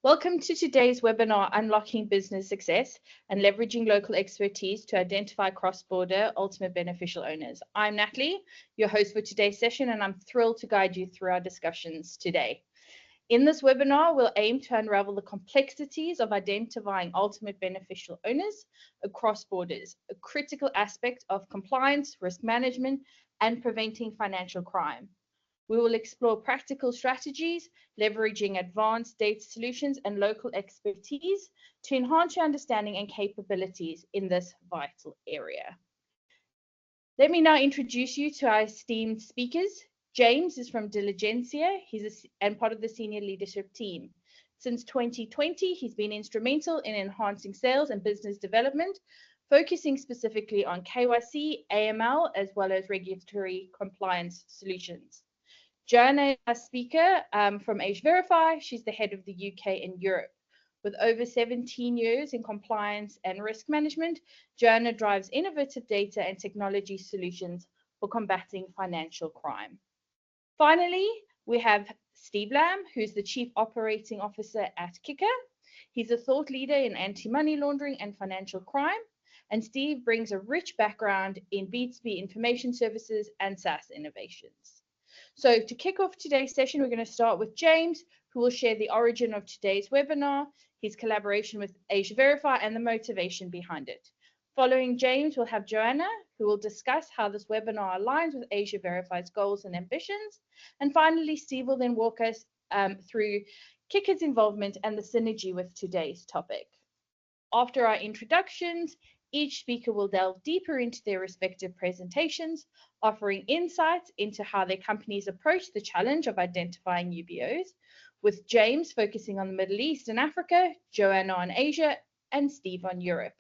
Welcome to today's webinar, Unlocking Business Success and Leveraging Local Expertise to Identify Cross-Border Ultimate Beneficial Owners. I'm Natalie, your host for today's session, and I'm thrilled to guide you through our discussions today. In this webinar, we'll aim to unravel the complexities of identifying ultimate beneficial owners across borders, a critical aspect of compliance, risk management, and preventing financial crime. We will explore practical strategies, leveraging advanced data solutions and local expertise to enhance your understanding and capabilities in this vital area. Let me now introduce you to our esteemed speakers. James is from Diligencia. He's and part of the senior leadership team. Since 2020, he's been instrumental in enhancing sales and business development, focusing specifically on KYC, AML, as well as regulatory compliance solutions. Joanna, our speaker from Asia Verify, she's the head of the UK and Europe. With over 17 years in compliance and risk management, Joanna drives innovative data and technology solutions for combating financial crime. Finally, we have Steve Lamb, who's the Chief Operating Officer at Kicker. He's a thought leader in anti-money laundering and financial crime, and Steve brings a rich background in B2B information services and SaaS innovations. So to kick off today's session, we're going to start with James, who will share the origin of today's webinar, his collaboration with Asia Verify, and the motivation behind it. Following James, we'll have Joanna, who will discuss how this webinar aligns with Asia Verify's goals and ambitions. And finally, Steve will then walk us through Kicker's involvement and the synergy with today's topic. After our introductions, each speaker will delve deeper into their respective presentations, offering insights into how their companies approach the challenge of identifying UBOs, with James focusing on the Middle East and Africa, Joanna on Asia, and Steve on Europe.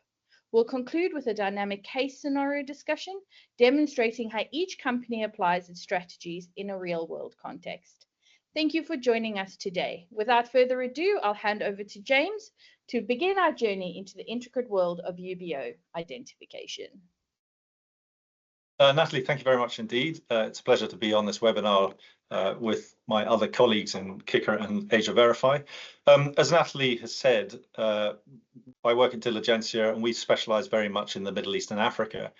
We'll conclude with a dynamic case scenario discussion, demonstrating how each company applies its strategies in a real-world context. Thank you for joining us today. Without further ado, I'll hand over to James to begin our journey into the intricate world of UBO identification. Natalie, thank you very much indeed. It's a pleasure to be on this webinar with my other colleagues in Kicker and Asia Verify. As Natalie has said, I work at Diligencia and we specialize very much in the Middle East and Africa.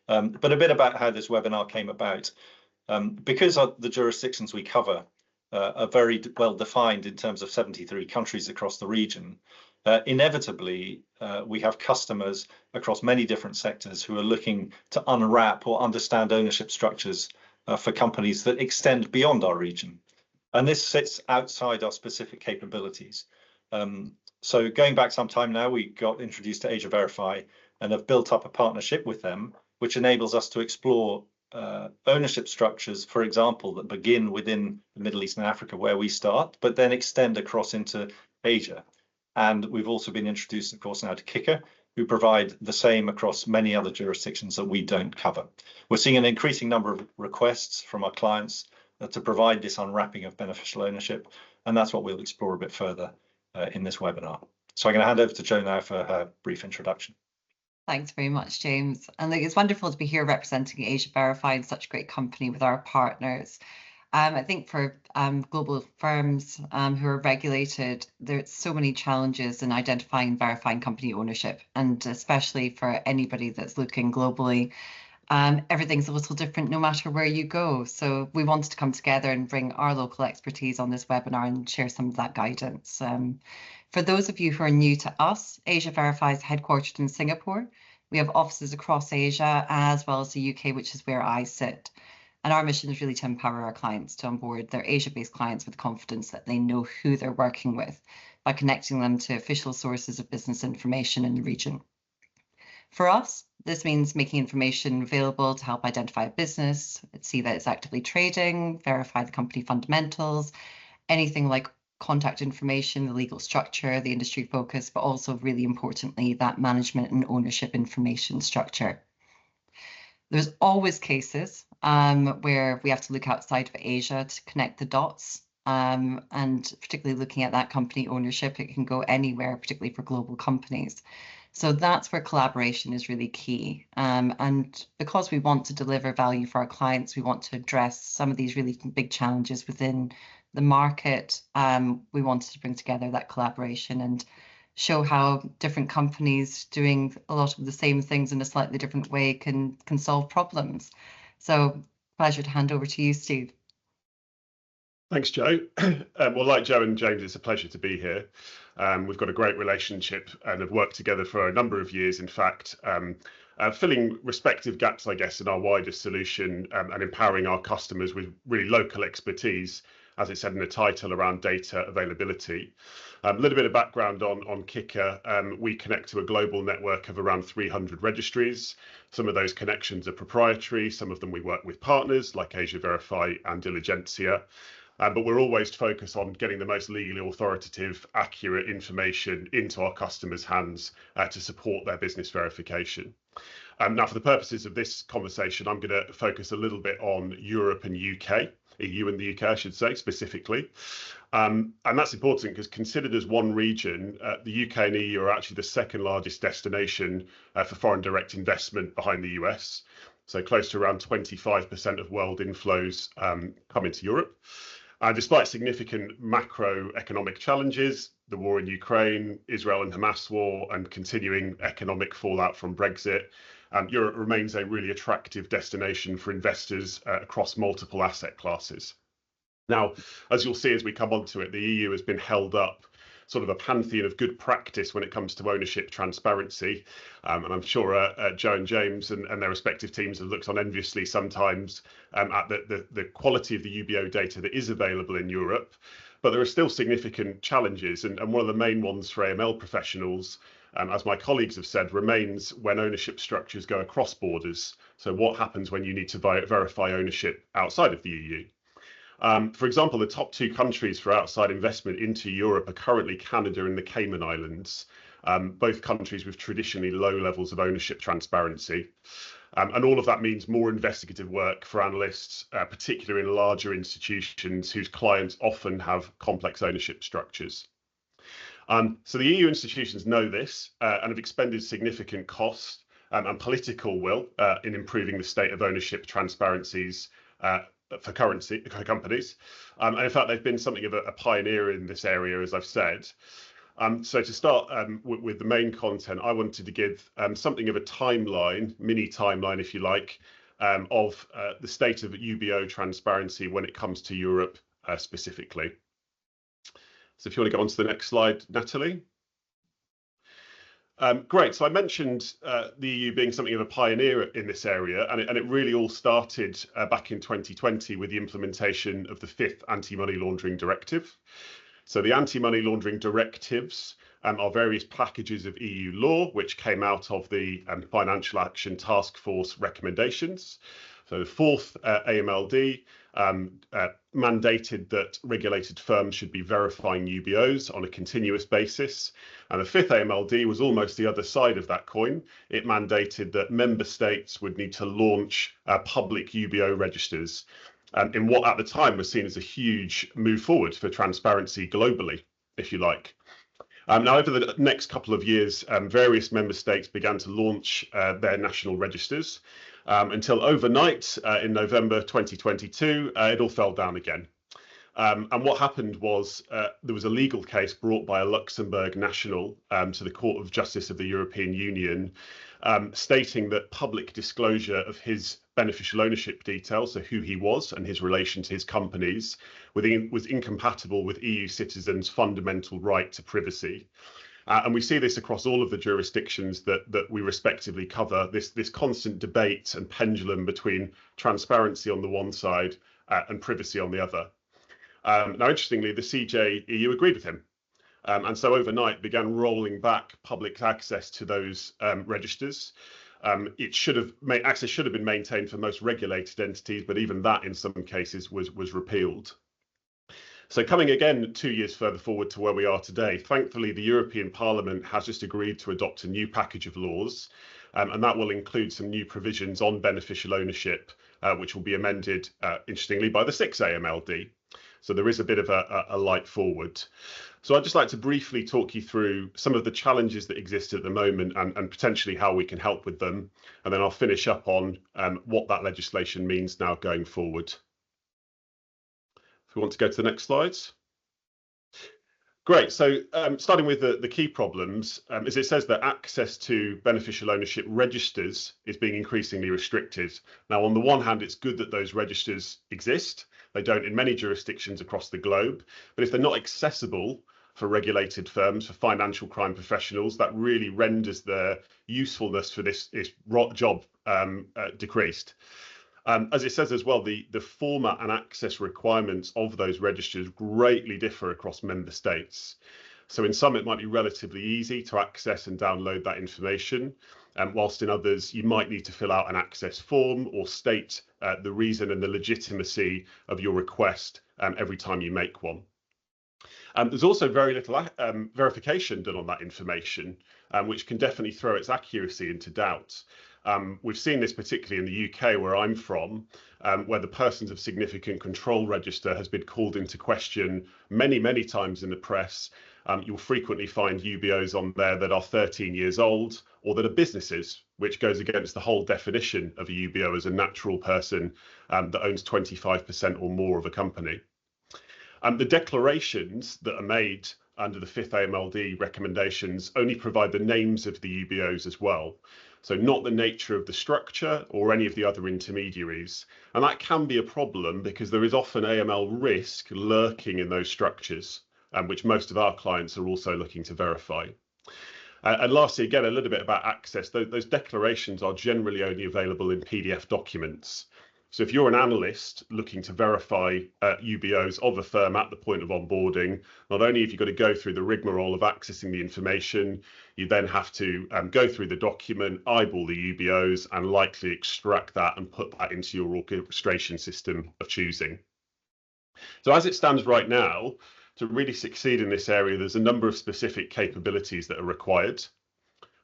But a bit about how this webinar came about. Because the jurisdictions we cover are very well defined in terms of 73 countries across the region, inevitably, we have customers across many different sectors who are looking to unwrap or understand ownership structures for companies that extend beyond our region. And this sits outside our specific capabilities. So going back some time now, we got introduced to Asia Verify and have built up a partnership with them, which enables us to explore ownership structures, for example, that begin within the Middle East and Africa where we start, but then extend across into Asia. And we've also been introduced, of course, now to Kicker, who provide the same across many other jurisdictions that we don't cover. We're seeing an increasing number of requests from our clients to provide this unwrapping of beneficial ownership, and that's what we'll explore a bit further in this webinar. So I'm going to hand over to Jo now for her brief introduction. Thanks very much, James. And it's wonderful to be here representing Asia Verify and such a great company with our partners. I think for global firms who are regulated, there's so many challenges in identifying and verifying company ownership, and especially for anybody that's looking globally, everything's a little different no matter where you go. So we wanted to come together and bring our local expertise on this webinar and share some of that guidance. For those of you who are new to us, Asia Verify is headquartered in Singapore. We have offices across Asia as well as the UK, which is where I sit. And our mission is really to empower our clients to onboard their Asia-based clients with confidence that they know who they're working with by connecting them to official sources of business information in the region. For us, this means making information available to help identify a business, see that it's actively trading, verify the company fundamentals, anything like contact information, the legal structure, the industry focus, but also really importantly, that management and ownership information structure. There's always cases where we have to look outside of Asia to connect the dots, and particularly looking at that company ownership, it can go anywhere, particularly for global companies. So that's where collaboration is really key. And because we want to deliver value for our clients, we want to address some of these really big challenges within the market, we wanted to bring together that collaboration and show how different companies doing a lot of the same things in a slightly different way can solve problems. So pleasure to hand over to you, Steve. Thanks, Jo. Well, like Jo and James, it's a pleasure to be here. We've got a great relationship and have worked together for a number of years, in fact, filling respective gaps, I guess, in our wider solution and empowering our customers with really local expertise, as it said in the title, around data availability. A little bit of background on Kicker. We connect to a global network of around 300 registries. Some of those connections are proprietary. Some of them we work with partners like Asia Verify and Diligencia. But we're always focused on getting the most legally authoritative, accurate information into our customers' hands to support their business verification. Now, for the purposes of this conversation, I'm going to focus a little bit on Europe and UK, EU and the UK, I should say, specifically. And that's important because considered as one region, the UK and EU are actually the second largest destination for foreign direct investment behind the US. So close to around 25% of world inflows come into Europe. Despite significant macroeconomic challenges, the war in Ukraine, Israel and Hamas war, and continuing economic fallout from Brexit, Europe remains a really attractive destination for investors across multiple asset classes. Now, as you'll see as we come onto it, the EU has been held up sort of a pantheon of good practice when it comes to ownership transparency. And I'm sure Jo and James and their respective teams have looked on enviously sometimes at the quality of the UBO data that is available in Europe. But there are still significant challenges. And one of the main ones for AML professionals, as my colleagues have said, remains when ownership structures go across borders. So what happens when you need to verify ownership outside of the EU? For example, the top two countries for outside investment into Europe are currently Canada and the Cayman Islands, both countries with traditionally low levels of ownership transparency. And all of that means more investigative work for analysts, particularly in larger institutions whose clients often have complex ownership structures. So the EU institutions know this and have expended significant cost and political will in improving the state of ownership transparencies for companies. And in fact, they've been something of a pioneer in this area, as I've said. So to start with the main content, I wanted to give something of a timeline, mini timeline, if you like, of the state of UBO transparency when it comes to Europe specifically. So if you want to go on to the next slide, Natalie. Great. So I mentioned the EU being something of a pioneer in this area, and it really all started back in 2020 with the implementation of the 5th Anti-Money Laundering Directive. So the anti-money laundering directives are various packages of EU law which came out of the Financial Action Task Force recommendations. So the 4th AMLD mandated that regulated firms should be verifying UBOs on a continuous basis. And the 5th AMLD was almost the other side of that coin. It mandated that member states would need to launch public UBO registers in what at the time was seen as a huge move forward for transparency globally, if you like. Now, over the next couple of years, various member states began to launch their national registers until overnight in November 2022, it all fell down again. And what happened was there was a legal case brought by a Luxembourg national to the Court of Justice of the European Union, stating that public disclosure of his beneficial ownership details, so who he was and his relation to his companies, was incompatible with EU citizens' fundamental right to privacy. And we see this across all of the jurisdictions that we respectively cover, this constant debate and pendulum between transparency on the one side and privacy on the other. Now, interestingly, the CJEU agreed with him. And so overnight began rolling back public access to those registers. Access should have been maintained for most regulated entities, but even that in some cases was repealed. So coming again 2 years further forward to where we are today, thankfully the European Parliament has just agreed to adopt a new package of laws, and that will include some new provisions on beneficial ownership, which will be amended, interestingly, by the 6th AMLD. So there is a bit of a light forward. So I'd just like to briefly talk you through some of the challenges that exist at the moment and potentially how we can help with them. And then I'll finish up on what that legislation means now going forward. If we want to go to the next slides. Great. So starting with the key problems, as it says that access to beneficial ownership registers is being increasingly restricted. Now, on the one hand, it's good that those registers exist. They don't in many jurisdictions across the globe. But if they're not accessible for regulated firms, for financial crime professionals, that really renders their usefulness for this job decreased. As it says as well, the format and access requirements of those registers greatly differ across member states. So in some, it might be relatively easy to access and download that information, whilst in others, you might need to fill out an access form or state the reason and the legitimacy of your request every time you make one. There's also very little verification done on that information, which can definitely throw its accuracy into doubt. We've seen this particularly in the UK, where I'm from, where the persons of significant control register has been called into question many times in the press. You'll frequently find UBOs on there that are 13 years old or that are businesses, which goes against the whole definition of a UBO as a natural person that owns 25% or more of a company. The declarations that are made under the 5th AMLD recommendations only provide the names of the UBOs as well. So not the nature of the structure or any of the other intermediaries. And that can be a problem because there is often AML risk lurking in those structures, which most of our clients are also looking to verify. And lastly, again, a little bit about access. Those declarations are generally only available in PDF documents. So if you're an analyst looking to verify UBOs of a firm at the point of onboarding, not only have you got to go through the rigmarole of accessing the information, you then have to go through the document, eyeball the UBOs, and likely extract that and put that into your orchestration system of choosing. So as it stands right now, to really succeed in this area, there's a number of specific capabilities that are required.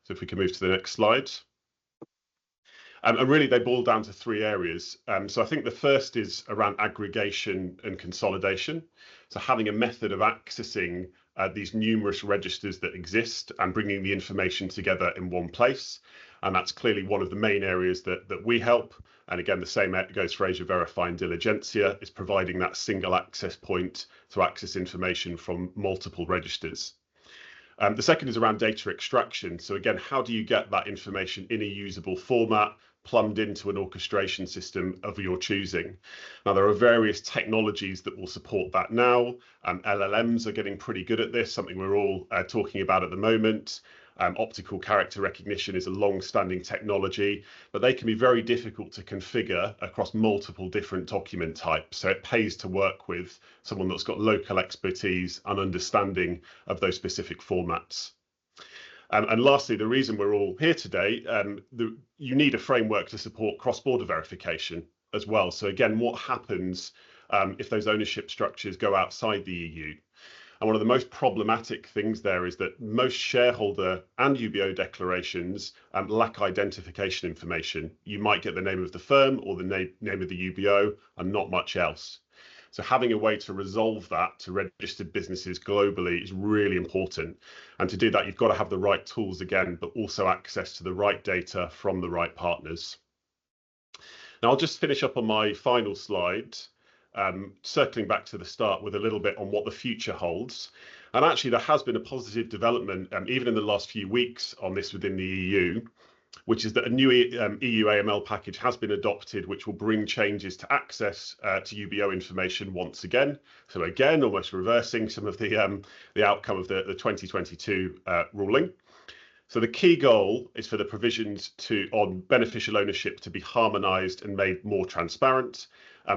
So if we can move to the next slide. And really, they boil down to 3 areas. So I think the first is around aggregation and consolidation. So having a method of accessing these numerous registers that exist and bringing the information together in one place. And that's clearly one of the main areas that we help. And again, the same goes for Asia Verify and Diligencia, is providing that single access point to access information from multiple registers. The second is around data extraction. So again, how do you get that information in a usable format, plumbed into an orchestration system of your choosing? Now, there are various technologies that will support that now. LLMs are getting pretty good at this, something we're all talking about at the moment. Optical character recognition is a long-standing technology, but they can be very difficult to configure across multiple different document types. So it pays to work with someone that's got local expertise and understanding of those specific formats. And lastly, the reason we're all here today, you need a framework to support cross-border verification as well. So again, what happens if those ownership structures go outside the EU? And one of the most problematic things there is that most shareholder and UBO declarations lack identification information. You might get the name of the firm or the name of the UBO and not much else. So having a way to resolve that to registered businesses globally is really important. And to do that, you've got to have the right tools again, but also access to the right data from the right partners. Now, I'll just finish up on my final slide, circling back to the start with a little bit on what the future holds. And actually, there has been a positive development, even in the last few weeks, on this within the EU, which is that a new EU AML package has been adopted, which will bring changes to access to UBO information once again. So again, almost reversing some of the outcome of the 2022 ruling. So the key goal is for the provisions on beneficial ownership to be harmonised and made more transparent,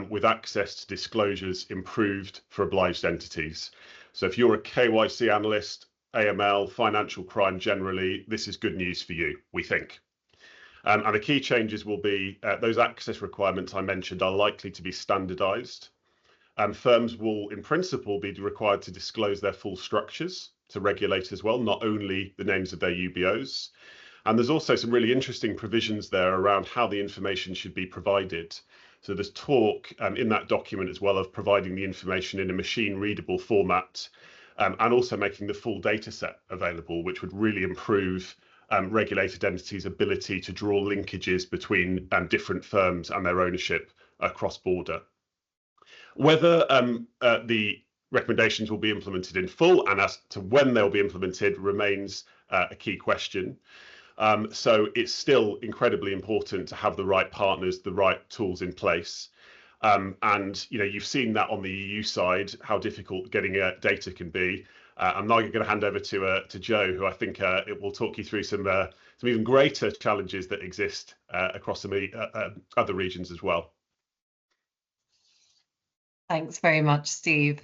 with access to disclosures improved for obliged entities. So if you're a KYC analyst, AML, financial crime generally, this is good news for you, we think. And the key changes will be those access requirements I mentioned are likely to be standardised. Firms will, in principle, be required to disclose their full structures to regulate as well, not only the names of their UBOs. And there's also some really interesting provisions there around how the information should be provided. So there's talk in that document as well of providing the information in a machine readable format, and also making the full data set available, which would really improve regulated entities' ability to draw linkages between different firms and their ownership across border. Whether the recommendations will be implemented in full and as to when they'll be implemented remains a key question. So it's still incredibly important to have the right partners, the right tools in place. And you've seen that on the EU side, how difficult getting data can be. I'm now going to hand over to Joe, who I think it will talk you through some even greater challenges that exist across some other regions as well. Thanks very much, Steve.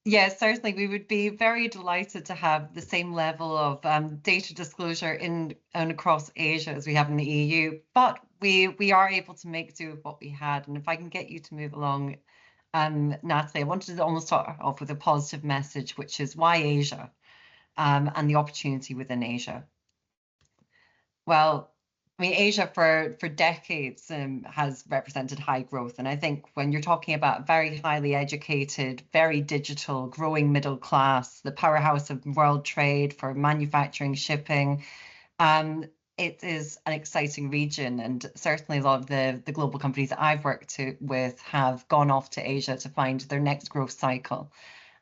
Yeah, certainly we would be very delighted to have the same level of data disclosure in and across Asia as we have in the EU, but we are able to make do with what we had. And if I can get you to move along, Natalie, I wanted to almost start off with a positive message, which is why Asia, and the opportunity within Asia. Well, I mean, Asia for decades has represented high growth. And I think when you're talking about very highly educated, very digital, growing middle class, the powerhouse of world trade for manufacturing, shipping, it is an exciting region. And certainly a lot of the global companies that I've worked with have gone off to Asia to find their next growth cycle.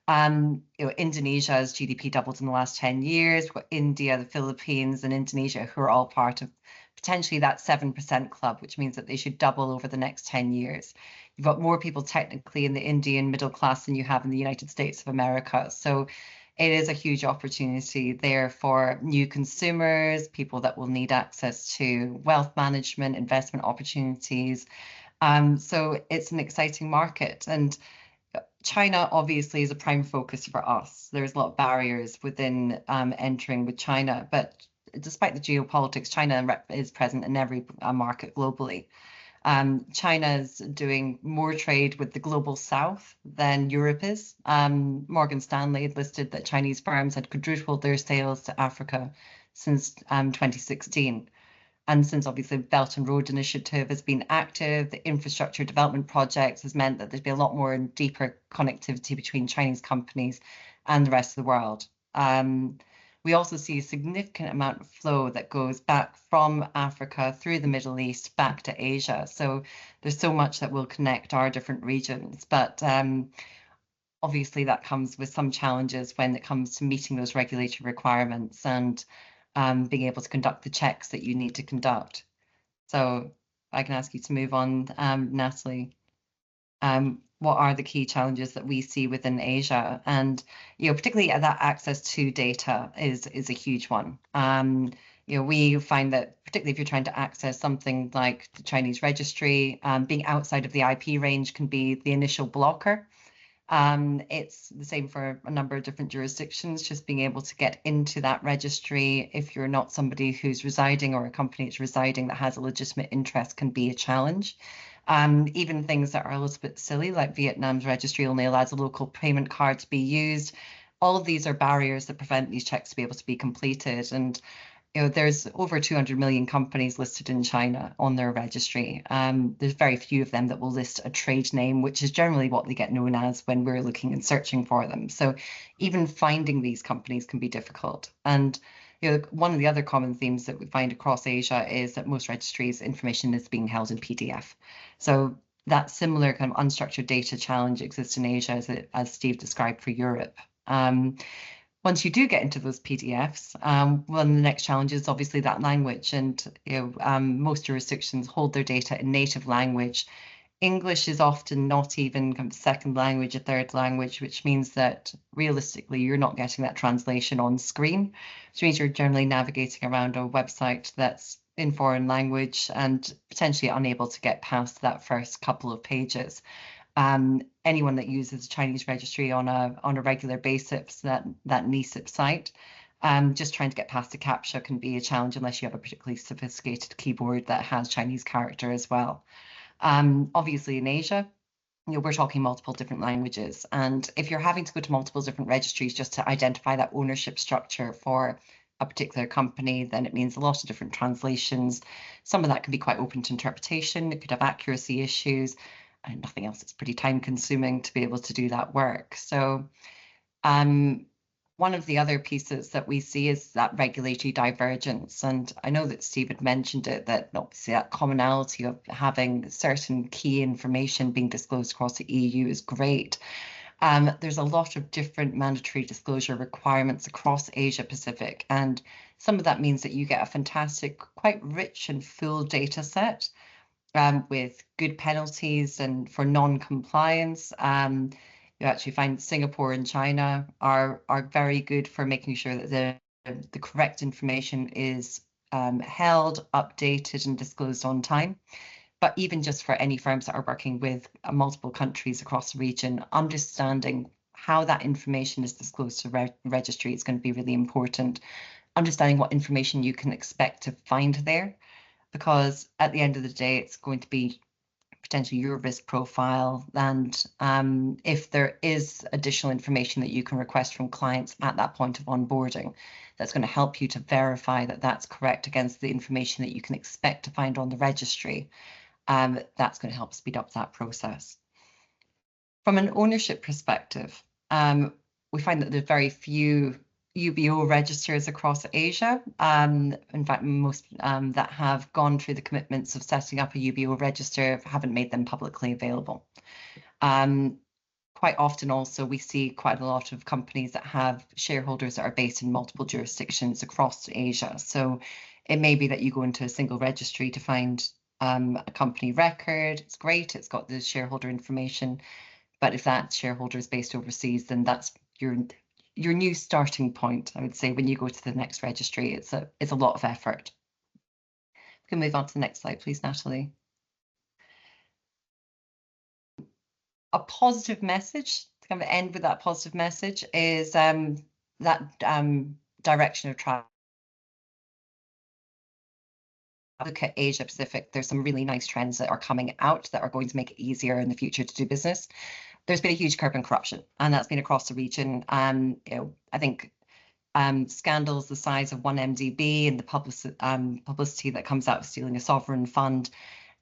Indonesia's GDP doubled in the last 10 years. We've got India, the Philippines, and Indonesia, who are all part of potentially that 7% club, which means that they should double over the next 10 years. You've got more people technically in the Indian middle class than you have in the United States of America. So it is a huge opportunity there for new consumers, people that will need access to wealth management, investment opportunities. So it's an exciting market. And China obviously is a prime focus for us. There's a lot of barriers within entering with China, but despite the geopolitics, China is present in every market globally. China is doing more trade with the global south than Europe is. Morgan Stanley had listed that Chinese firms had quadrupled their sales to Africa since 2016. And since obviously the Belt and Road Initiative has been active, the infrastructure development projects has meant that there's been a lot more and deeper connectivity between Chinese companies and the rest of the world. We also see a significant amount of flow that goes back from Africa through the Middle East back to Asia. So there's so much that will connect our different regions. But obviously that comes with some challenges when it comes to meeting those regulatory requirements and being able to conduct the checks that you need to conduct. So I can ask you to move on, Natalie. What are the key challenges that we see within Asia? And particularly that access to data is a huge one. We find that particularly if you're trying to access something like the Chinese registry, being outside of the IP range can be the initial blocker. It's the same for a number of different jurisdictions, just being able to get into that registry if you're not somebody who's residing or a company that's residing that has a legitimate interest can be a challenge. Even things that are a little bit silly, like Vietnam's registry only allows a local payment card to be used. All of these are barriers that prevent these checks to be able to be completed. And there's over 200 million companies listed in China on their registry. There's very few of them that will list a trade name, which is generally what they get known as when we're looking and searching for them. So even finding these companies can be difficult. And one of the other common themes that we find across Asia is that most registries information is being held in PDF. So that similar kind of unstructured data challenge exists in Asia, as Steve described for Europe. Once you do get into those PDFs, one of the next challenge is obviously that language. And most jurisdictions hold their data in native language. English is often not even kind of second language, a third language, which means that realistically you're not getting that translation on screen, which means you're generally navigating around a website that's in foreign language and potentially unable to get past that first couple of pages. Anyone that uses a Chinese registry on a regular basis, that NISIP site, just trying to get past the CAPTCHA can be a challenge unless you have a particularly sophisticated keyboard that has Chinese character as well. Obviously in Asia, we're talking multiple different languages. And if you're having to go to multiple different registries just to identify that ownership structure for a particular company, then it means a lot of different translations. Some of that can be quite open to interpretation. It could have accuracy issues and nothing else. It's pretty time consuming to be able to do that work. So one of the other pieces that we see is that regulatory divergence. And I know that Steve had mentioned it, that obviously that commonality of having certain key information being disclosed across the EU is great. There's a lot of different mandatory disclosure requirements across Asia Pacific, and some of that means that you get a fantastic, quite rich and full data set with good penalties and for non-compliance. You actually find Singapore and China are very good for making sure that the correct information is held, updated, and disclosed on time. But even just for any firms that are working with multiple countries across the region, understanding how that information is disclosed to registry is going to be really important. Understanding what information you can expect to find there, because at the end of the day, it's going to be potentially your risk profile. And if there is additional information that you can request from clients at that point of onboarding, that's going to help you to verify that that's correct against the information that you can expect to find on the registry. That's going to help speed up that process. From an ownership perspective, we find that there's very few UBO registers across Asia. In fact, most that have gone through the commitments of setting up a UBO register haven't made them publicly available. Quite often also we see quite a lot of companies that have shareholders that are based in multiple jurisdictions across Asia. So it may be that you go into a single registry to find a company record. It's great, it's got the shareholder information, but if that shareholder is based overseas, then that's your new starting point. I would say when you go to the next registry, it's a lot of effort. We can move on to the next slide, please, Natalie. A positive message, to kind of end with that positive message, is that direction of travel. Look at Asia Pacific, there's some really nice trends that are coming out that are going to make it easier in the future to do business. There's been a huge curve in corruption, and that's been across the region. You know, I think scandals the size of 1MDB and the publicity that comes out of stealing a sovereign fund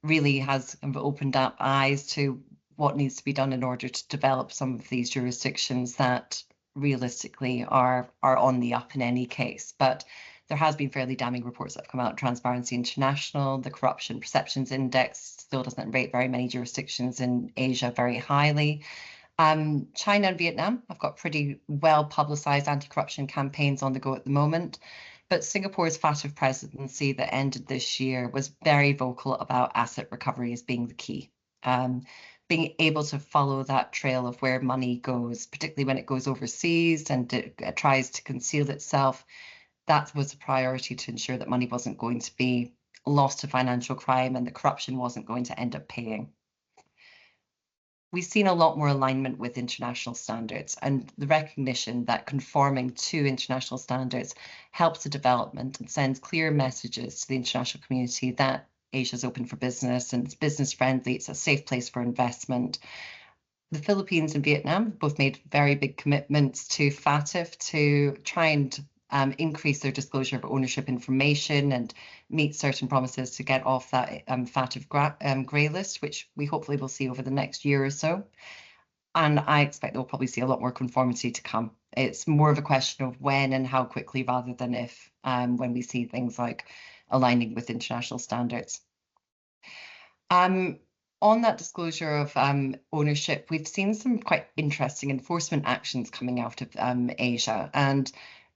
really has opened up eyes to what needs to be done in order to develop some of these jurisdictions that realistically are on the up in any case. But there has been fairly damning reports that have come out. Transparency International, the Corruption Perceptions Index still doesn't rate very many jurisdictions in Asia very highly. China and Vietnam have got pretty well publicized anti-corruption campaigns on the go at the moment. But Singapore's FATF presidency that ended this year was very vocal about asset recovery as being the key. Being able to follow that trail of where money goes, particularly when it goes overseas and it tries to conceal itself. That was a priority, to ensure that money wasn't going to be lost to financial crime and the corruption wasn't going to end up paying. We've seen a lot more alignment with international standards, and the recognition that conforming to international standards helps the development and sends clear messages to the international community that Asia is open for business and it's business friendly, it's a safe place for investment. The Philippines and Vietnam both made very big commitments to FATF to try and increase their disclosure of ownership information and meet certain promises to get off that FATF grey list, which we hopefully will see over the next year or so. And I expect we'll probably see a lot more conformity to come. It's more of a question of when and how quickly rather than if, when we see things like aligning with international standards. On that disclosure of ownership, we've seen some quite interesting enforcement actions coming out of Asia. And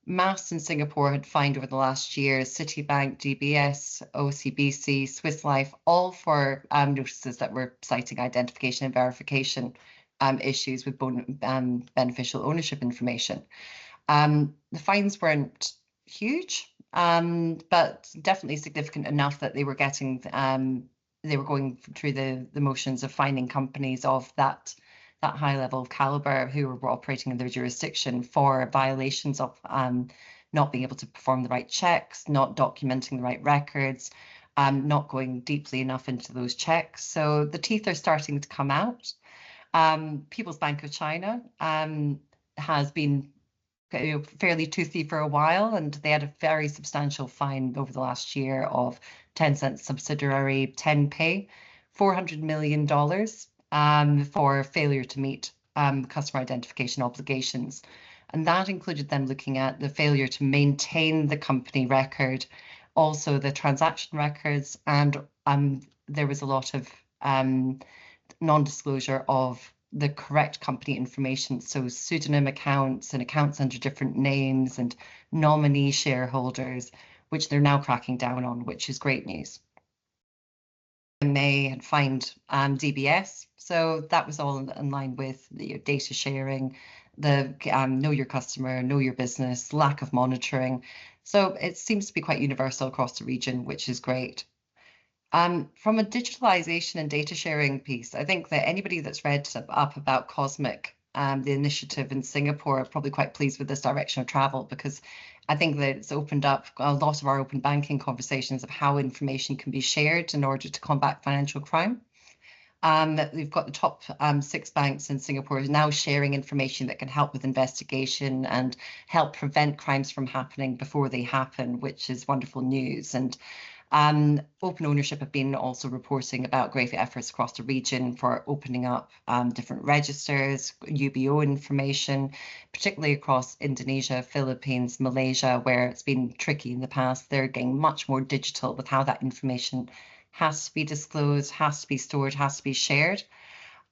MAS in Singapore had fined over the last year Citibank, DBS, OCBC, Swiss Life, all for notices that were citing identification and verification issues with beneficial ownership information. The fines weren't huge, but definitely significant enough that they were getting, they were going through the motions of finding companies of that high level of caliber who were operating in their jurisdiction for violations of not being able to perform the right checks, not documenting the right records, not going deeply enough into those checks. So the teeth are starting to come out. People's Bank of China has been fairly toothy for a while, and they had a very substantial fine over the last year of Tencent subsidiary Tenpay, $400 million for failure to meet customer identification obligations. And that included them looking at the failure to maintain the company record, also the transaction records, and there was a lot of non-disclosure of the correct company information, so pseudonym accounts and accounts under different names and nominee shareholders, which they're now cracking down on, which is great news. May had fined DBS, so that was all in line with the data sharing, the know your customer, know your business, lack of monitoring. So it seems to be quite universal across the region, which is great. From a digitalization and data sharing piece, I think that anybody that's read up about Cosmic, the initiative in Singapore, are probably quite pleased with this direction of travel, because I think that it's opened up a lot of our open banking conversations of how information can be shared in order to combat financial crime. We've got the top 6 banks in Singapore now sharing information that can help with investigation and help prevent crimes from happening before they happen, which is wonderful news. And Open Ownership have been also reporting about great efforts across the region for opening up different registers, UBO information, particularly across Indonesia, Philippines, Malaysia, where it's been tricky in the past. They're getting much more digital with how that information has to be disclosed, has to be stored, has to be shared.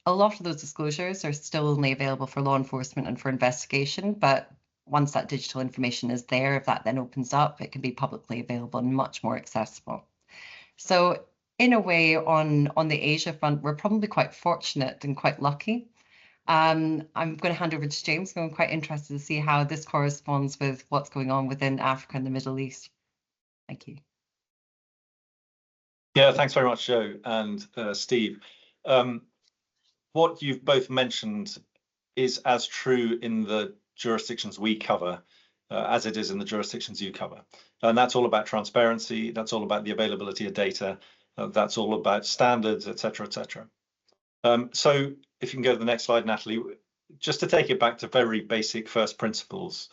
A lot of those disclosures are still only available for law enforcement and for investigation, but once that digital information is there, if that then opens up, it can be publicly available and much more accessible. So in a way, on the Asia front, we're probably quite fortunate and quite lucky. I'm going to hand over to James. I'm quite interested to see how this corresponds with what's going on within Africa and the Middle East. Thank you. Yeah, thanks very much, Joe and Steve. What you've both mentioned is as true in the jurisdictions we cover as it is in the jurisdictions you cover. And that's all about transparency. That's all about the availability of data. That's all about standards, et cetera, et cetera. So if you can go to the next slide, Natalie, just to take it back to very basic first principles.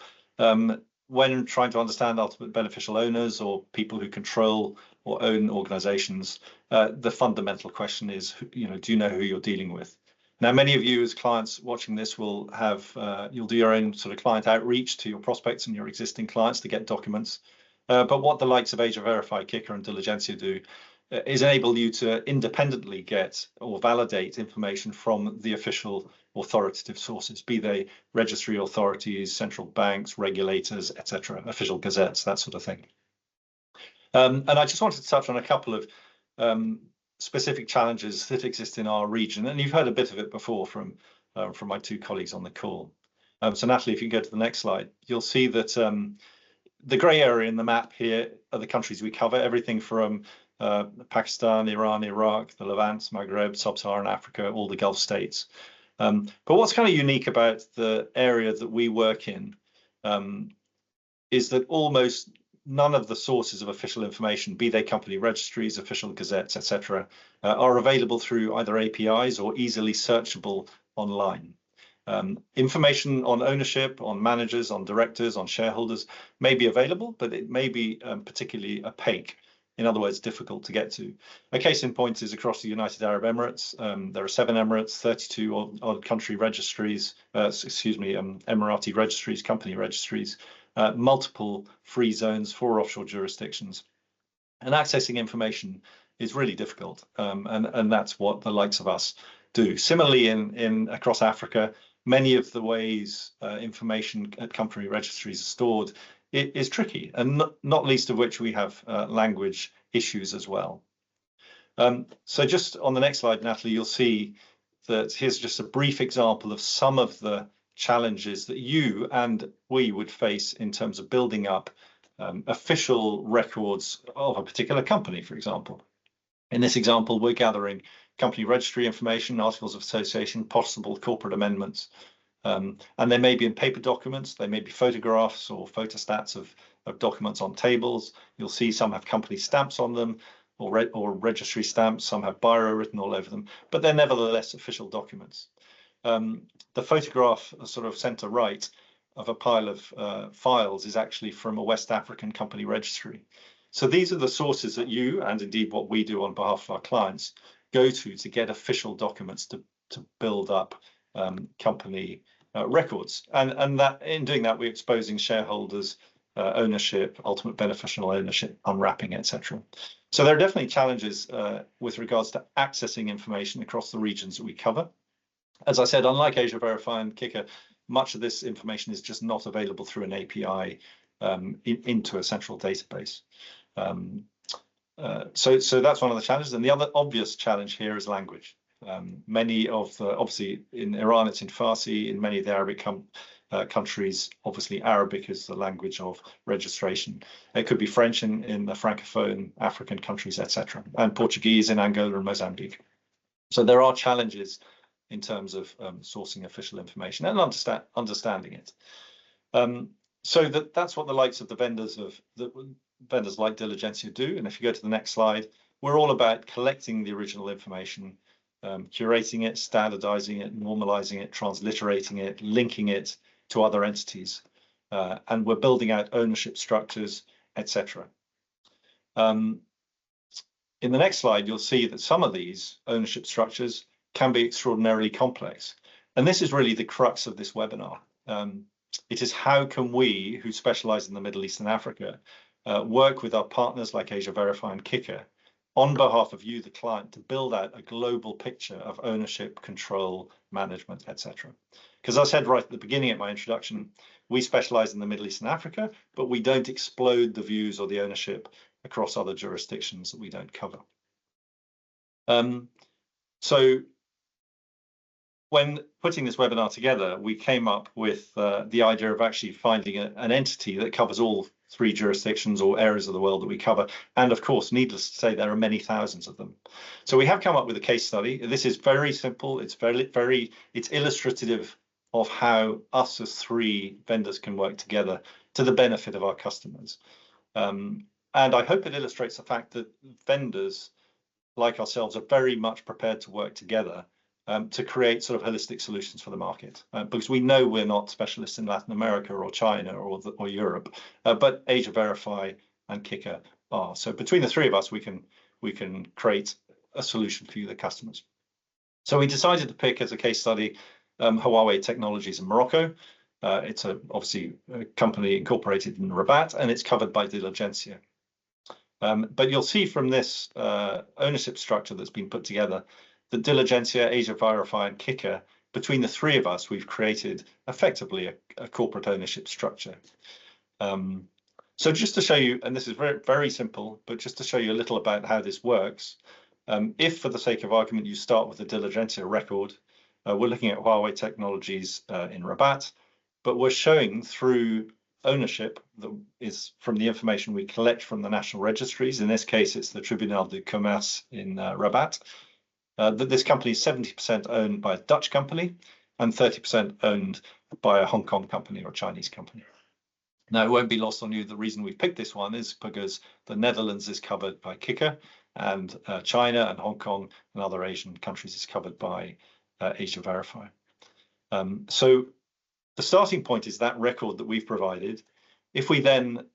When trying to understand ultimate beneficial owners or people who control or own organizations, the fundamental question is, do you know who you're dealing with? Now, many of you as clients watching this will have, you'll do your own sort of client outreach to your prospects and your existing clients to get documents. But what the likes of Asia Verify, Kicker and Diligencia do is enable you to independently get or validate information from the official authoritative sources, be they registry authorities, central banks, regulators, etc., official gazettes, that sort of thing. And I just wanted to touch on a couple of specific challenges that exist in our region, and you've heard a bit of it before from my 2 colleagues on the call. So Natalie, if you can go to the next slide, you'll see that the grey area in the map here are the countries we cover, everything from Pakistan, Iran, Iraq, the Levant, Maghreb, Sub-Saharan Africa, all the Gulf states. But what's kind of unique about the area that we work in is that almost none of the sources of official information, be they company registries, official gazettes, etc., are available through either APIs or easily searchable online. Information on ownership, on managers, on directors, on shareholders may be available, but it may be particularly opaque. In other words, difficult to get to. A case in point is across the United Arab Emirates. There are 7 Emirates, 32 odd country registries, Emirati registries, company registries, multiple free zones, 4 offshore jurisdictions. And accessing information is really difficult. And that's what the likes of us do. Similarly, across Africa, many of the ways information at company registries are stored is tricky, and not least of which we have language issues as well. So just on the next slide, Natalie, you'll see that here's just a brief example of some of the challenges that you and we would face in terms of building up official records of a particular company, for example. In this example, we're gathering company registry information, articles of association, possible corporate amendments. And they may be in paper documents, they may be photographs or photostats of documents on tables. You'll see some have company stamps on them or registry stamps, some have biro written all over them, but they're nevertheless official documents. The photograph sort of center right of a pile of files is actually from a West African company registry. So these are the sources that you, and indeed what we do on behalf of our clients, go to get official documents to build up company records. And that in doing that, we're exposing shareholders, ownership, ultimate beneficial ownership, unwrapping, etc. So there are definitely challenges with regards to accessing information across the regions that we cover. As I said, unlike Asia Verify and Kicker, much of this information is just not available through an API into a central database. So that's one of the challenges. And the other obvious challenge here is language. Many of the, obviously in Iran, it's in Farsi. In many of the Arabic countries, obviously Arabic is the language of registration. It could be French in the Francophone African countries, etc., and Portuguese in Angola and Mozambique. So there are challenges in terms of sourcing official information and understanding it. So that's what the likes of the vendors like Diligencia do. And if you go to the next slide, we're all about collecting the original information, curating it, standardizing it, normalizing it, transliterating it, linking it to other entities, and we're building out ownership structures, etc. In the next slide, you'll see that some of these ownership structures can be extraordinarily complex. And this is really the crux of this webinar. It is how can we, who specialize in the Middle East and Africa, work with our partners like Asia Verify and Kicker on behalf of you, the client, to build out a global picture of ownership, control, management, etc. Because as I said right at the beginning of my introduction, we specialize in the Middle East and Africa, but we don't explode the views or the ownership across other jurisdictions that we don't cover. So when putting this webinar together, we came up with the idea of actually finding an entity that covers all 3 jurisdictions or areas of the world that we cover. And of course, needless to say, there are many thousands of them. So we have come up with a case study. This is very simple. It's it's illustrative of how us as 3 vendors can work together to the benefit of our customers. And I hope it illustrates the fact that vendors like ourselves are very much prepared to work together to create sort of holistic solutions for the market, because we know we're not specialists in Latin America or China or Europe, but Asia Verify and Kicker are. So between the 3 of us, we can create a solution for you, the customers. So we decided to pick as a case study Huawei Technologies in Morocco. It's obviously a company incorporated in Rabat, and it's covered by Diligencia. But you'll see from this ownership structure that's been put together that Diligencia, Asia Verify, and Kicker, between the 3 of us, we've created effectively a corporate ownership structure. So just to show you, and this is very, very simple, but just to show you a little about how this works, if for the sake of argument you start with a Diligencia record, we're looking at Huawei Technologies in Rabat, but we're showing through ownership that is from the information we collect from the national registries. In this case, it's the Tribunal de Commerce in Rabat. That this company is 70% owned by a Dutch company and 30% owned by a Hong Kong company or a Chinese company. Now, it won't be lost on you, the reason we picked this one is because the Netherlands is covered by Kicker, and China and Hong Kong and other Asian countries is covered by Asia Verify. So the starting point is that record that we've provided. If we then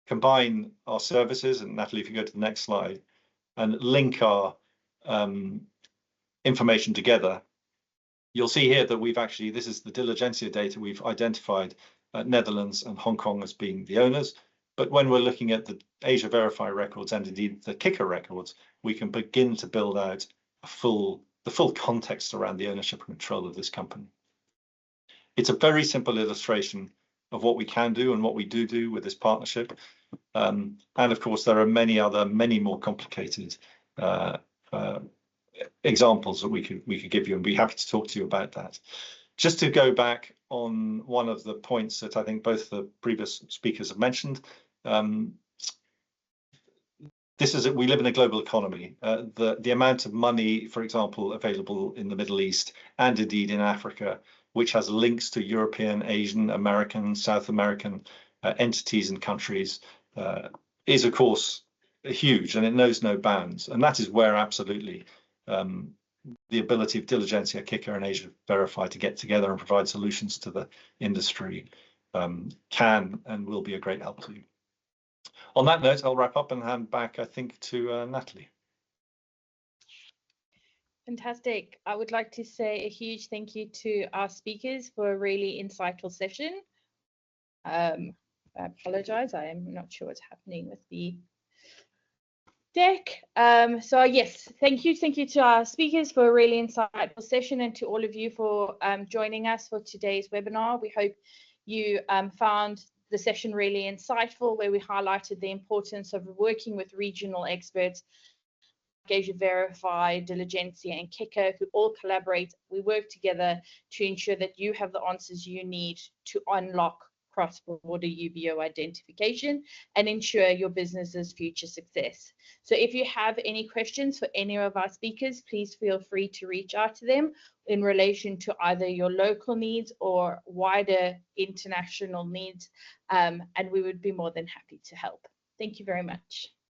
combine our services, and Natalie, if you go to the next slide, and link our information together, you'll see here that we've actually, this is the Diligencia data, we've identified Netherlands and Hong Kong as being the owners. But when we're looking at the Asia Verify records and indeed the Kicker records, we can begin to build out the full context around the ownership and control of this company. It's a very simple illustration of what we can do and what we do with this partnership. And of course, there are many more complicated examples that we could give you, and be happy to talk to you about that. Just to go back on one of the points that I think both the previous speakers have mentioned, this is we live in a global economy. The amount of money, for example, available in the Middle East and indeed in Africa, which has links to European, Asian, American, South American entities and countries, is of course huge, and it knows no bounds. And that is where absolutely the ability of Diligencia, Kicker, and Asia Verify to get together and provide solutions to the industry can and will be a great help to you. On that note, I'll wrap up and hand back, I think, to Natalie. Fantastic. I would like to say a huge thank you to our speakers for a really insightful session. I apologize, I am not sure what's happening with the deck. So yes, thank you to our speakers for a really insightful session, and to all of you for joining us for today's webinar. We hope you found the session really insightful, where we highlighted the importance of working with regional experts, Asia Verify, Diligencia, and Kicker, who all collaborate. We work together to ensure that you have the answers you need to unlock cross-border UBO identification and ensure your business's future success. So if you have any questions for any of our speakers, please feel free to reach out to them in relation to either your local needs or wider international needs, and we would be more than happy to help. Thank you very much.